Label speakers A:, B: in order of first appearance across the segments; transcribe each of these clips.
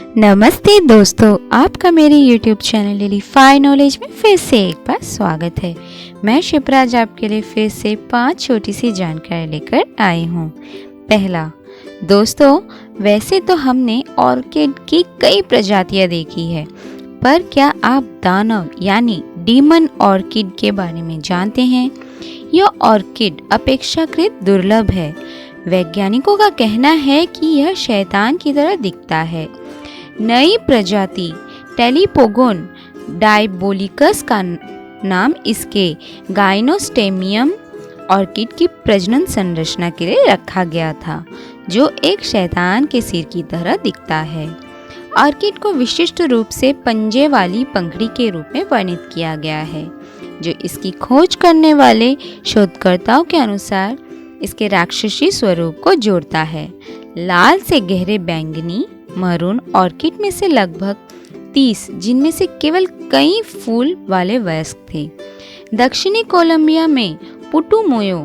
A: नमस्ते दोस्तों, आपका मेरे YouTube चैनल लिलीफाई नॉलेज में फिर से एक बार स्वागत है। मैं शिप्राज आपके लिए फिर से 5 छोटी सी जानकारी लेकर आई हूँ। पहला, दोस्तों वैसे तो हमने ऑर्किड की कई प्रजातियाँ देखी है, पर क्या आप दानव यानी डीमन ऑर्किड के बारे में जानते हैं? यह ऑर्किड अपेक्षाकृत दुर्लभ है। वैज्ञानिकों का कहना है कि यह शैतान की तरह दिखता है। नई प्रजाति टेलीपोगोन डायबोलिकस का नाम इसके गाइनोस्टेमियम ऑर्किड की प्रजनन संरचना के लिए रखा गया था, जो एक शैतान के सिर की तरह दिखता है। ऑर्किड को विशिष्ट रूप से पंजे वाली पंखड़ी के रूप में वर्णित किया गया है, जो इसकी खोज करने वाले शोधकर्ताओं के अनुसार इसके राक्षसी स्वरूप को जोड़ता है। लाल से गहरे बैंगनी मरून ऑर्किड में से लगभग 30, जिनमें से केवल कई फूल वाले वयस्क थे, दक्षिणी कोलंबिया में पुटुमोयो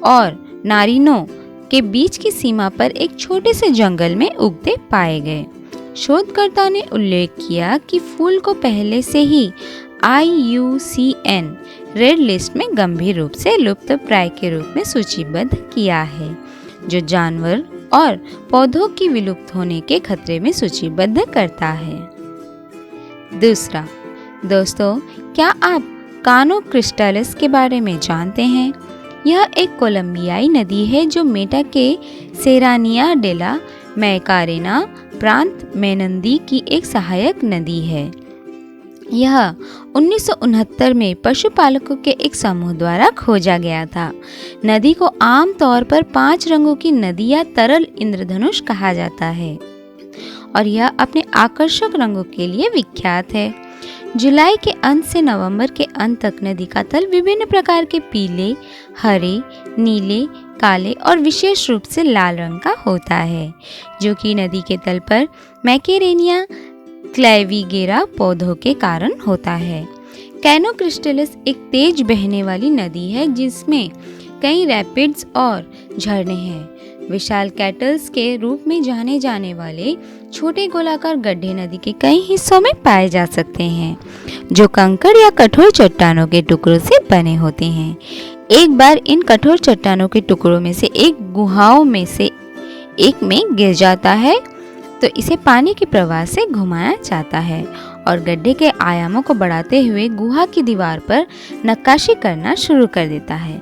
A: और नारिनो के बीच की सीमा पर एक छोटे से जंगल में उगते पाए गए। शोधकर्ताओं ने उल्लेख किया कि फूल को पहले से ही IUCN रेड लिस्ट में गंभीर रूप से लुप्त प्राय के रूप में सूचीबद्ध किया है, जो जानवर और पौधों की विलुप्त होने के खतरे में सूचीबद्ध करता है। दूसरा, दोस्तों क्या आप कानो क्रिस्टालिस के बारे में जानते हैं? यह एक कोलंबियाई नदी है जो मेटा के सेरानिया डेला मैकारेना प्रांत में नदी की एक सहायक नदी है। यह 1969 में पशुपालकों के एक समूह द्वारा खोजा गया था। नदी को आम तौर पर 5 रंगों की नदी या तरल इंद्रधनुष कहा जाता है और यह अपने आकर्षक रंगों के लिए विख्यात है। जुलाई के अंत से नवंबर के अंत तक नदी का तल विभिन्न प्रकार के पीले, हरे, नीले, काले और विशेष रूप से लाल रंग का होता है, जो कि नदी के तल पर मैकेरेनिया क्लेविगेरा पौधों के कारण होता है। कैनो क्रिस्टलिस एक तेज बहने वाली नदी है जिसमें कई रैपिड्स और झरने हैं। विशाल कैटल्स के रूप में जाने जाने वाले छोटे गोलाकार गड्ढे नदी के कई हिस्सों में पाए जा सकते हैं, जो कंकड़ या कठोर चट्टानों के टुकड़ों से बने होते हैं। एक बार इन कठोर चट्टानों के टुकड़ों में से एक गुहाओं में से एक में गिर जाता है तो इसे पानी के प्रवाह से घुमाया जाता है और गड्ढे के आयामों को बढ़ाते हुए गुहा की दीवार पर नक्काशी करना शुरू कर देता है।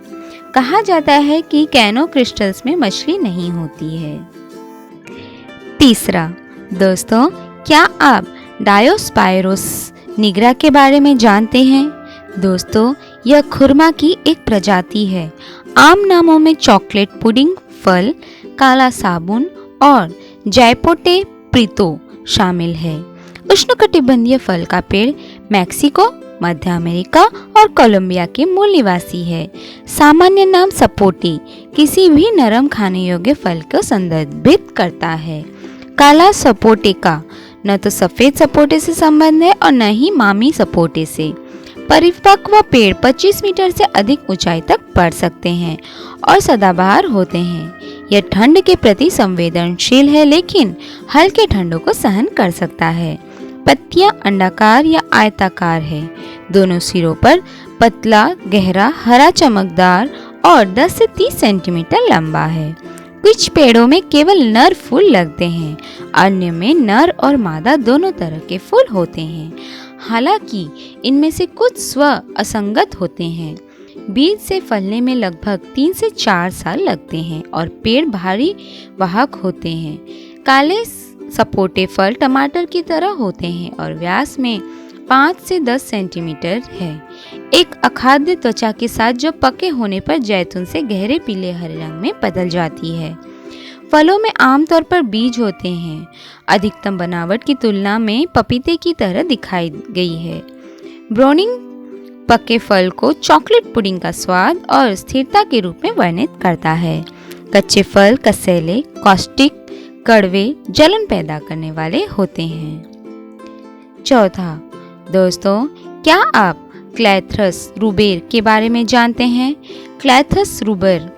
A: कहा जाता है कि कैनो क्रिस्टल्स में मछली नहीं होती है। तीसरा, दोस्तों क्या आप डायोस्पायरोस निग्रा के बारे में जानते हैं? दोस्तों यह खुरमा की एक प्रजाति है। आम नामों में चॉकलेट पुडिंग फल, काला साबुन और जायपोटे प्रीतो शामिल है। उष्णकटिबंधीय फल का पेड़ मैक्सिको, मध्य अमेरिका और कोलंबिया के मूल निवासी है। सामान्य नाम सपोटे किसी भी नरम खाने योग्य फल को संदर्भित करता है। काला सपोटे का न तो सफेद सपोटे से संबंध है और न ही मामी सपोटे से। परिपक्व पेड़ 25 मीटर से अधिक ऊंचाई तक बढ़ सकते हैं और सदाबहार होते हैं। यह ठंड के प्रति संवेदनशील है, लेकिन हल्के ठंडों को सहन कर सकता है। पत्तियां अंडाकार या आयताकार है। दोनों सिरों पर पतला, गहरा, हरा, चमकदार और 10 से 30 सेंटीमीटर लंबा है। कुछ पेड़ों में केवल नर फूल लगते हैं, अन्य में नर और मादा दोनों तरह के फूल होते हैं। हालांकि इनमें से कुछ स्व असंगत होते हैं। बीज से फलने में लगभग 3 से 4 साल लगते हैं और पेड़ भारी वाहक होते हैं। काले सपोटे फल टमाटर की तरह होते हैं और व्यास में 5 से 10 सेंटीमीटर है। एक अखाद्य त्वचा के साथ जो पके होने पर जैतून से गहरे पीले हरे रंग में बदल जाती है। फलों में आमतौर पर बीज होते हैं। अधिकतम बनावट की तुलना में पपीते की तरह दिखाई गई है। ब्राउनिंग पके फल को चॉकलेट पुडिंग का स्वाद और स्थिरता के रूप में वर्णित करता है। कच्चे फल कसैले, कॉस्टिक, कड़वे, जलन पैदा करने वाले होते हैं। चौथा, दोस्तों क्या आप क्लैथ्रस रूबेर के बारे में जानते हैं? क्लैथस रूबर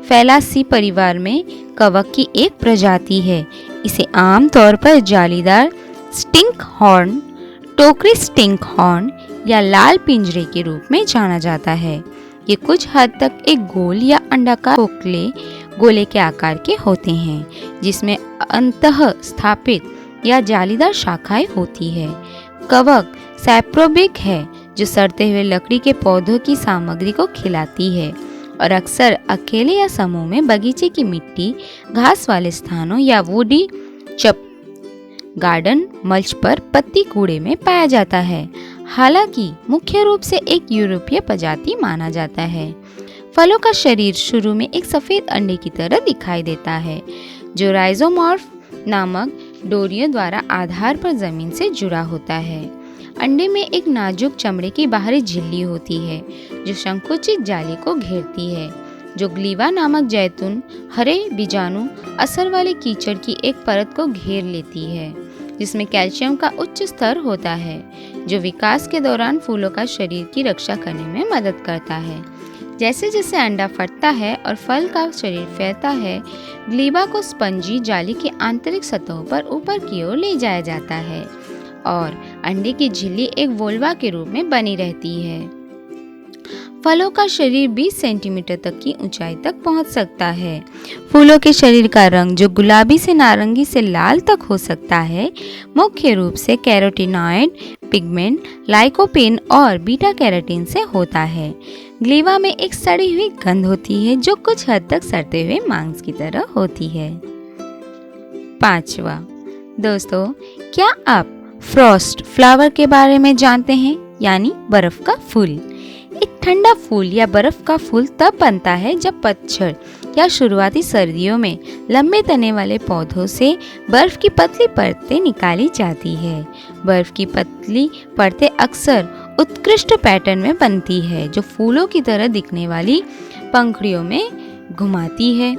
A: फैलासी परिवार में कवक की एक प्रजाति है। इसे आमतौर पर जालीदार स्टिंक हॉर्न, टोकरी स्टिंक हॉर्न या लाल पिंजरे के रूप में जाना जाता है। ये कुछ हद तक एक गोल या अंडाकार खोखले गोले के आकार के होते हैं, जिसमें अंतः स्थापित या जालीदार शाखाएं होती है। कवक सैप्रोबिक है, जो सड़ते हुए लकड़ी के पौधों की सामग्री को खिलाती है और अक्सर अकेले या समूह में बगीचे की मिट्टी, घास वाले स्थानों या वुडी चप गार्डन मल्च पर पत्ती कूड़े में पाया जाता है। हालांकि मुख्य रूप से एक यूरोपीय प्रजाति माना जाता है। फलों का शरीर शुरू में एक सफेद अंडे की तरह दिखाई देता है, जो राइजोमॉर्फ नामक डोरियों द्वारा आधार पर जमीन से जुड़ा होता है। अंडे में एक नाजुक चमड़े की बाहरी झिल्ली होती है, जो संकुचित जाली को घेरती है, जो ग्लीवा नामक जैतून हरे बीजाणु असर वाले कीचड़ की एक परत को घेर लेती है, जिसमें कैल्शियम का उच्च स्तर होता है, जो विकास के दौरान फूलों का शरीर की रक्षा करने में मदद करता है। जैसे जैसे अंडा फटता है और फल का शरीर फैलता है, ग्लीवा को स्पंजी जाली की आंतरिक सतहों पर ऊपर की ओर ले जाया जाता है और अंडे की झिल्ली एक वोल्वा के रूप में बनी रहती है। फलों का शरीर 20 सेंटीमीटर तक की ऊंचाई तक पहुंच सकता है। फूलों के शरीर का रंग, जो गुलाबी से नारंगी से लाल तक हो सकता है, मुख्य रूप से कैरोटीनॉइड पिगमेंट, लाइकोपेन और बीटा कैरोटीन से होता है। ग्लीवा में एक सड़ी हुई गंध होती है, जो कुछ हद तक सड़ते हुए मांस की तरह होती है। 5वां, दोस्तों, क्या आप फ्रॉस्ट फ्लावर के बारे में जानते हैं, यानी बर्फ का फूल? एक ठंडा फूल या बर्फ का फूल तब बनता है जब पतझड़ या शुरुआती सर्दियों में लंबे तने वाले पौधों से बर्फ की पतली परतें निकाली जाती है। बर्फ की पतली परतें अक्सर उत्कृष्ट पैटर्न में बनती है, जो फूलों की तरह दिखने वाली पंखुड़ियों में घुमाती है।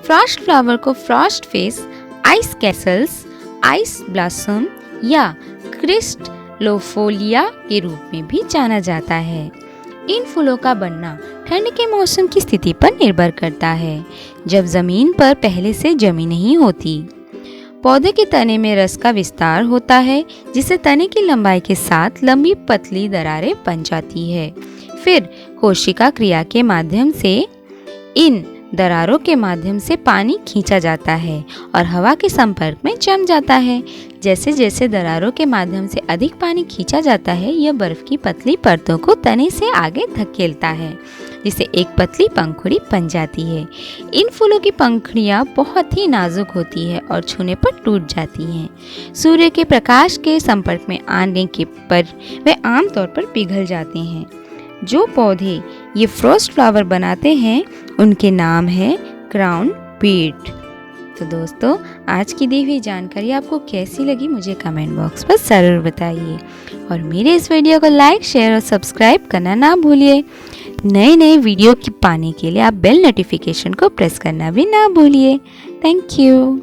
A: फ्रॉस्ट फ्लावर को Frost face, ice Castle's, ice blossom या क्रिस्टलोफोलिया के रूप में भी जाना जाता है। इन फूलों का बनना ठंड के मौसम की स्थिति पर निर्भर करता है, जब जमीन पर पहले से जमी नहीं होती। पौधे के तने में रस का विस्तार होता है, जिससे तने की लंबाई के साथ लंबी पतली दरारें बन जाती है। फिर कोशिका क्रिया के माध्यम से इन दरारों के माध्यम से पानी खींचा जाता है और हवा के संपर्क में जम जाता है। जैसे जैसे दरारों के माध्यम से अधिक पानी खींचा जाता है, यह बर्फ की पतली परतों को तने से आगे धकेलता है, जिससे एक पतली पंखुड़ी बन जाती है। इन फूलों की पंखुड़ियाँ बहुत ही नाजुक होती है और छूने पर टूट जाती हैं। सूर्य के प्रकाश के संपर्क में आने के पर वे आमतौर पर पिघल जाते हैं। जो पौधे ये फ्रॉस्ट फ्लावर बनाते हैं, उनके नाम है क्राउन बीट। तो दोस्तों, आज की दी हुई जानकारी आपको कैसी लगी, मुझे कमेंट बॉक्स पर ज़रूर बताइए और मेरे इस वीडियो को लाइक, शेयर और सब्सक्राइब करना ना भूलिए। नए नए वीडियो की पाने के लिए आप बेल नोटिफिकेशन को प्रेस करना भी ना भूलिए। Thank you.